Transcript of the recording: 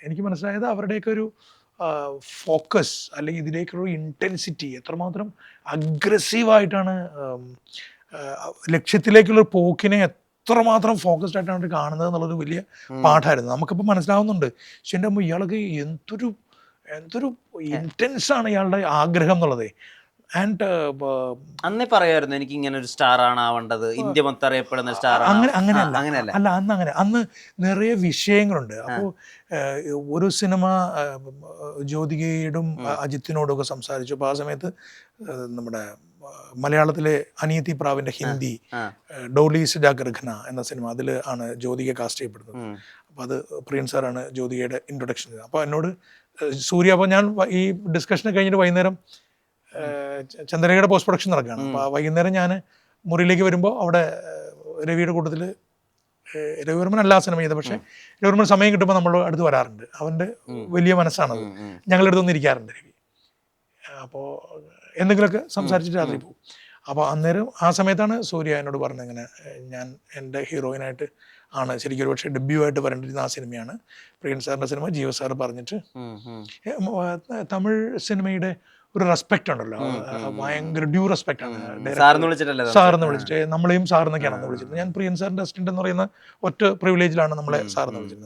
എനിക്ക് മനസ്സിലായത് അവരുടെയൊക്കെ ഒരു ഫോക്കസ് അല്ലെങ്കിൽ ഇതിലേക്കുള്ള ഇൻറ്റൻസിറ്റി എത്രമാത്രം അഗ്രസീവായിട്ടാണ് ലക്ഷ്യത്തിലേക്കുള്ള പോക്കിനെ എത്രമാത്രം ഫോക്കസ്ഡ് ആയിട്ടാണ് അവർ കാണുന്നത് എന്നുള്ളൊരു വലിയ പാഠമായിരുന്നു. നമുക്കിപ്പോൾ മനസ്സിലാവുന്നുണ്ട്. പക്ഷെ എൻ്റെ അമ്മ ഇയാൾക്ക് എന്തൊരു ഇൻറ്റൻസ് ആണ് ഇയാളുടെ ആഗ്രഹം എന്നുള്ളത്. ആൻഡ് അന്നേ പറയായിരുന്നു എനിക്ക് ഇങ്ങനെ ഒരു സ്റ്റാർ ആണ് ആവേണ്ടത്, ഇന്ത്യ മൊത്തം അറിയപ്പെടുന്ന സ്റ്റാർ അങ്ങനെയല്ല. അന്ന് നിറയെ വിഷയങ്ങളുണ്ട്. അപ്പോൾ ഒരു സിനിമ ജ്യോതികയോടും അജിത്തിനോടും ഒക്കെ സംസാരിച്ചു. അപ്പോൾ ആ സമയത്ത് നമ്മുടെ മലയാളത്തിലെ അനിയത്തി പ്രാവിൻ്റെ ഹിന്ദി ഡോളീസ് ജാഗർഖന എന്ന സിനിമ, അതിൽ ആണ് ജ്യോതിക കാസ്റ്റ് ചെയ്യപ്പെടുന്നത്. അപ്പോൾ അത് പ്രിയൻ സാറാണ് ജ്യോതികയുടെ ഇൻട്രൊഡക്ഷൻ ചെയ്തത്. അപ്പോൾ എന്നോട് സൂര്യ, അപ്പോൾ ഞാൻ ഈ ഡിസ്കഷൻ കഴിഞ്ഞിട്ട് വൈകുന്നേരം ചന്ദ്രയുടെ പോസ്റ്റ് പ്രൊഡക്ഷൻ നടക്കുകയാണ്. അപ്പോൾ വൈകുന്നേരം ഞാൻ മുറിയിലേക്ക് വരുമ്പോൾ അവിടെ രവിയുടെ കൂട്ടത്തിൽ, രവിവർമ്മൻ അല്ല സിനിമ ചെയ്തത്, പക്ഷേ രവിവർമ്മൻ സമയം കിട്ടുമ്പോൾ നമ്മൾ അടുത്ത് വരാറുണ്ട്. അവൻ്റെ വലിയ മനസ്സാണത്. ഞങ്ങളുടെ അടുത്തൊന്നും ഇരിക്കാറുണ്ട് രവി. അപ്പോൾ എന്തെങ്കിലുമൊക്കെ സംസാരിച്ചിട്ട് രാത്രി പോകും. അപ്പോൾ അന്നേരം ആ സമയത്താണ് സൂര്യ എന്നോട് പറഞ്ഞത്, ഇങ്ങനെ ഞാൻ എൻ്റെ ഹീറോയിനായിട്ട് ആണ് ശരിക്കും ഒരു പക്ഷേ ഡെബ്യൂ ആയിട്ട് വരേണ്ടിരുന്ന ആ സിനിമയാണ് പ്രിയൻ സാറിൻ്റെ സിനിമ. ജീവ സാർ പറഞ്ഞിട്ട് തമിഴ് സിനിമയുടെ ഒരു റെസ്പെക്റ്റ് ഉണ്ടല്ലോ, ഭയങ്കര ഡ്യൂ റെസ്പെക്റ്റ് ആണ്. സാറെന്ന് വിളിച്ചിട്ട് നമ്മളെയും സാറെന്നൊക്കെയാണ് വിളിച്ചിരുന്നത്. ഞാൻ പ്രിയൻ സാറിൻ്റെ അസിസ്റ്റന്റ് എന്ന് പറയുന്ന ഒറ്റ പ്രിവിലേജിലാണ് നമ്മളെ സാറെന്ന് വിളിച്ചിരുന്നത്.